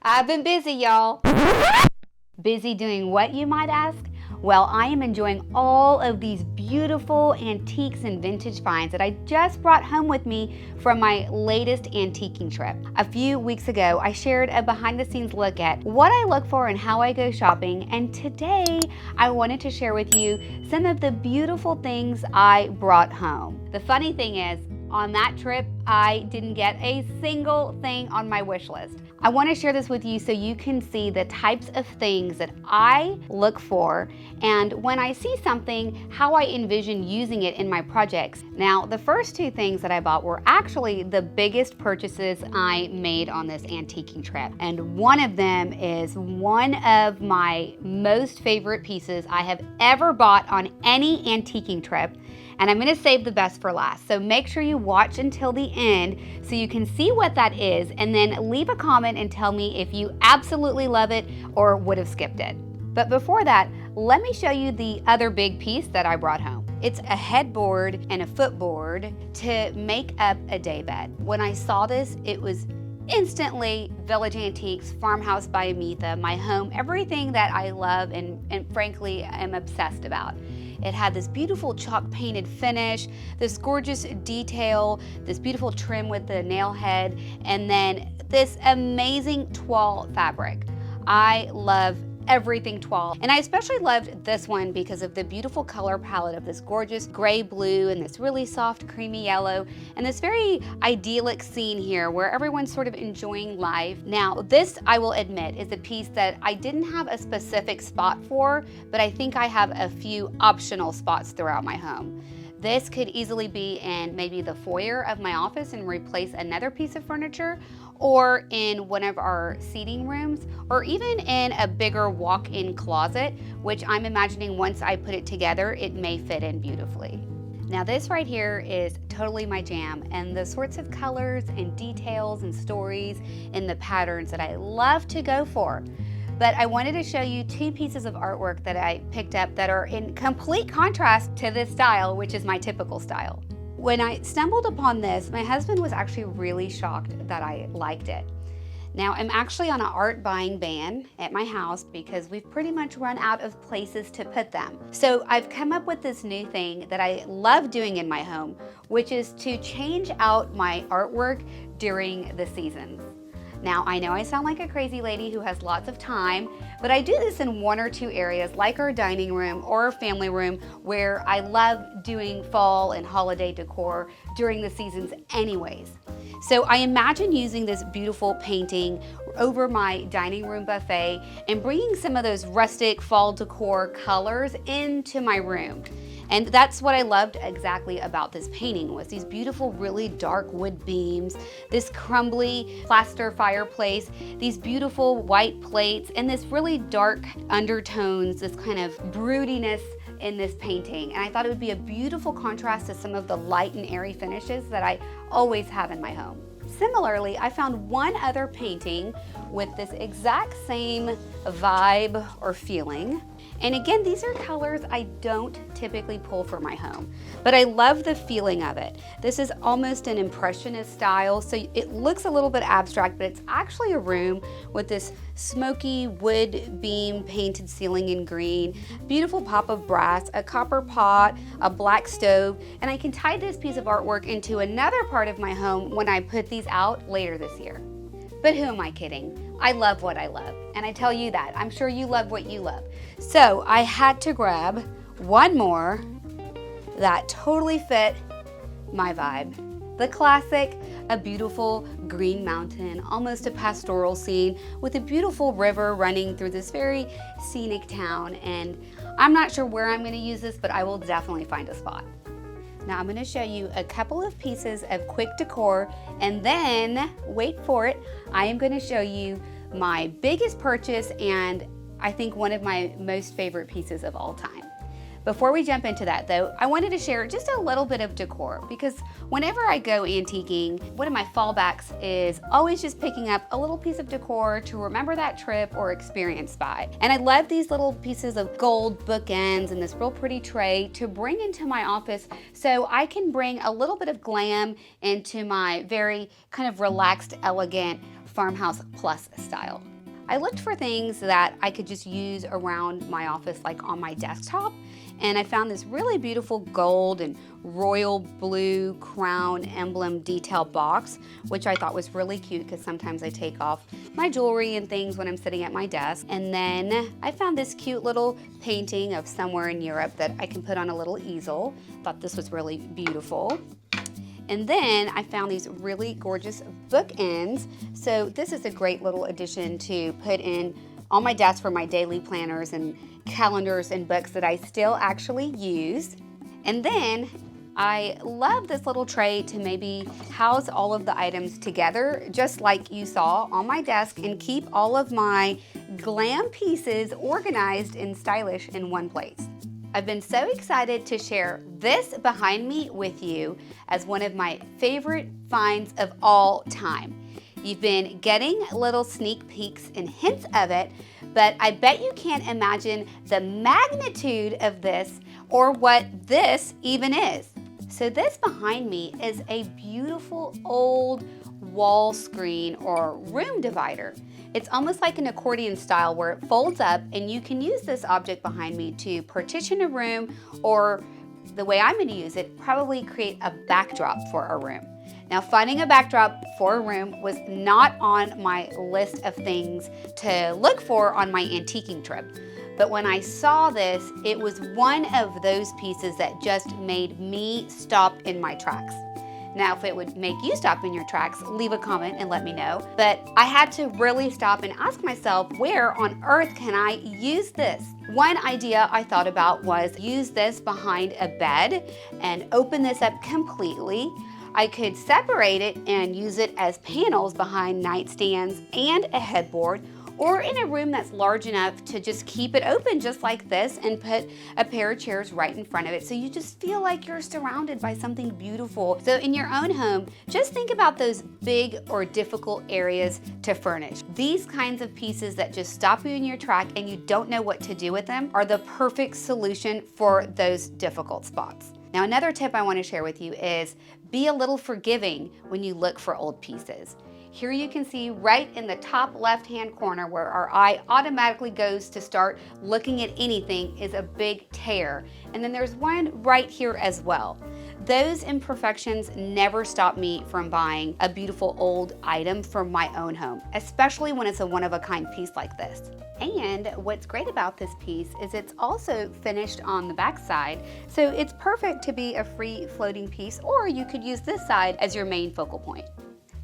I've been busy, y'all. Busy doing what, you might ask? Well, I am enjoying all of these beautiful antiques and vintage finds that I just brought home with me from my latest antiquing trip. A few weeks ago, I shared a behind-the-scenes look at what I look for and how I go shopping, and today I wanted to share with you some of the beautiful things I brought home. The funny thing is, on that trip, I didn't get a single thing on my wish list. I want to share this with you so you can see the types of things that I look for, and when I see something, how I envision using it in my projects. Now, the first two things that I bought were actually the biggest purchases I made on this antiquing trip. And one of them is one of my most favorite pieces I have ever bought on any antiquing trip. And I'm gonna save the best for last. So make sure you watch until the end so you can see what that is, and then leave a comment and tell me if you absolutely love it or would have skipped it. But before that, let me show you the other big piece that I brought home. It's a headboard and a footboard to make up a daybed. When I saw this, it was instantly Village Antiques, Farmhouse by Amitha, my home, everything that I love and frankly am obsessed about. It had this beautiful chalk painted finish, this gorgeous detail, this beautiful trim with the nail head, and then this amazing toile fabric. I love everything toile, and I especially loved this one because of the beautiful color palette of this gorgeous gray blue and this really soft creamy yellow and this very idyllic scene here where everyone's sort of enjoying life. Now this, I will admit, is a piece that I didn't have a specific spot for, but I think I have a few optional spots throughout my home. This could easily be in maybe the foyer of my office and replace another piece of furniture, or in one of our seating rooms, or even in a bigger walk-in closet, which I'm imagining once I put it together, it may fit in beautifully. Now this right here is totally my jam, and the sorts of colors and details and stories and the patterns that I love to go for. But I wanted to show you two pieces of artwork that I picked up that are in complete contrast to this style, which is my typical style. When I stumbled upon this, my husband was actually really shocked that I liked it. Now, I'm actually on an art buying ban at my house because we've pretty much run out of places to put them. So I've come up with this new thing that I love doing in my home, which is to change out my artwork during the seasons. Now, I know I sound like a crazy lady who has lots of time, but I do this in one or two areas like our dining room or our family room where I love doing fall and holiday decor during the seasons anyways. So I imagine using this beautiful painting over my dining room buffet and bringing some of those rustic fall decor colors into my room. And that's what I loved exactly about this painting, was these beautiful, really dark wood beams, this crumbly plaster fireplace, these beautiful white plates, and this really dark undertones, this kind of broodiness in this painting. And I thought it would be a beautiful contrast to some of the light and airy finishes that I always have in my home. Similarly, I found one other painting with this exact same vibe or feeling. And again, these are colors I don't typically pull for my home, but I love the feeling of it. This is almost an impressionist style, so it looks a little bit abstract, but it's actually a room with this smoky wood beam painted ceiling in green, beautiful pop of brass, a copper pot, a black stove, and I can tie this piece of artwork into another part of my home when I put these out later this year. But who am I kidding? I love what I love, and I tell you that. I'm sure you love what you love. So I had to grab one more that totally fit my vibe. The classic, a beautiful green mountain, almost a pastoral scene with a beautiful river running through this very scenic town. And I'm not sure where I'm gonna use this, but I will definitely find a spot. Now I'm going to show you a couple of pieces of quick decor, and then, wait for it, I am going to show you my biggest purchase and I think one of my most favorite pieces of all time. Before we jump into that though, I wanted to share just a little bit of decor because whenever I go antiquing, one of my fallbacks is always just picking up a little piece of decor to remember that trip or experience by. And I love these little pieces of gold bookends and this real pretty tray to bring into my office so I can bring a little bit of glam into my very kind of relaxed, elegant Farmhouse Plus style. I looked for things that I could just use around my office, like on my desktop, and I found this really beautiful gold and royal blue crown emblem detail box, which I thought was really cute because sometimes I take off my jewelry and things when I'm sitting at my desk. And then I found this cute little painting of somewhere in Europe that I can put on a little easel. Thought this was really beautiful. And then I found these really gorgeous bookends. So this is a great little addition to put in on my desk for my daily planners and calendars and books that I still actually use. And then I love this little tray to maybe house all of the items together, just like you saw on my desk, and keep all of my glam pieces organized and stylish in one place. I've been so excited to share this behind me with you as one of my favorite finds of all time. You've been getting little sneak peeks and hints of it, but I bet you can't imagine the magnitude of this or what this even is. So this behind me is a beautiful old wall screen or room divider. It's almost like an accordion style where it folds up, and you can use this object behind me to partition a room, or the way I'm going to use it, probably create a backdrop for a room. Now, finding a backdrop for a room was not on my list of things to look for on my antiquing trip. But when I saw this, it was one of those pieces that just made me stop in my tracks. Now, if it would make you stop in your tracks, leave a comment and let me know. But I had to really stop and ask myself, where on earth can I use this? One idea I thought about was use this behind a bed and open this up completely. I could separate it and use it as panels behind nightstands and a headboard, or in a room that's large enough to just keep it open just like this and put a pair of chairs right in front of it, so you just feel like you're surrounded by something beautiful. So in your own home, just think about those big or difficult areas to furnish. These kinds of pieces that just stop you in your track and you don't know what to do with them are the perfect solution for those difficult spots. Now, another tip I want to share with you is be a little forgiving when you look for old pieces. Here you can see right in the top left-hand corner where our eye automatically goes to start looking at anything is a big tear. And then there's one right here as well. Those imperfections never stop me from buying a beautiful old item for my own home, especially when it's a one-of-a-kind piece like this. And what's great about this piece is it's also finished on the back side, so it's perfect to be a free floating piece, or you could use this side as your main focal point.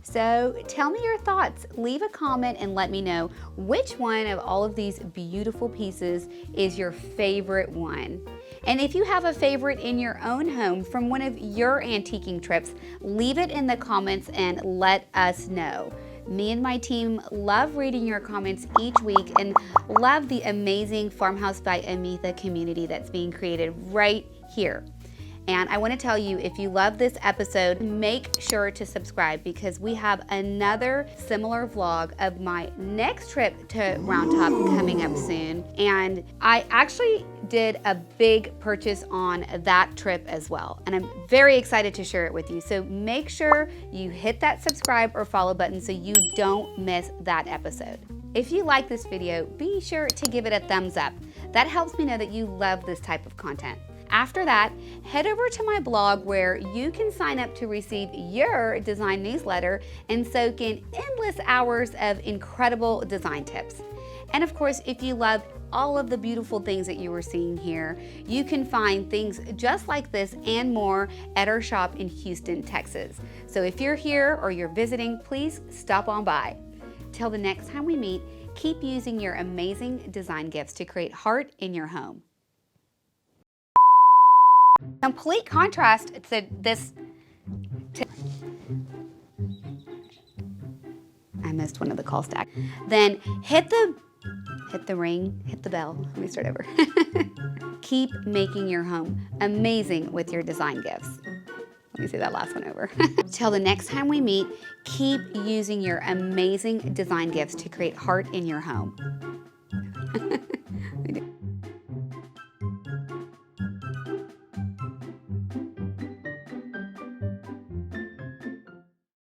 So tell me your thoughts. Leave a comment and let me know which one of all of these beautiful pieces is your favorite one. And if you have a favorite in your own home from one of your antiquing trips, leave it in the comments and let us know. Me and my team love reading your comments each week and love the amazing Farmhouse by Amitha community that's being created right here. And I want to tell you, if you love this episode, make sure to subscribe because we have another similar vlog of my next trip to Round Top coming up soon. And I actually did a big purchase on that trip as well. And I'm very excited to share it with you. So make sure you hit that subscribe or follow button so you don't miss that episode. If you like this video, be sure to give it a thumbs up. That helps me know that you love this type of content. After that, head over to my blog where you can sign up to receive your design newsletter and soak in endless hours of incredible design tips. And of course, if you love all of the beautiful things that you were seeing here, you can find things just like this and more at our shop in Houston, Texas. So if you're here or you're visiting, please stop on by. Till the next time we meet, keep using your amazing design gifts to create heart in your home. Complete contrast to this. I missed one of the call stack. Then hit the ring, hit the bell. Let me start over. Keep making your home amazing with your design gifts. Let me say that last one over. Till the next time we meet, keep using your amazing design gifts to create heart in your home.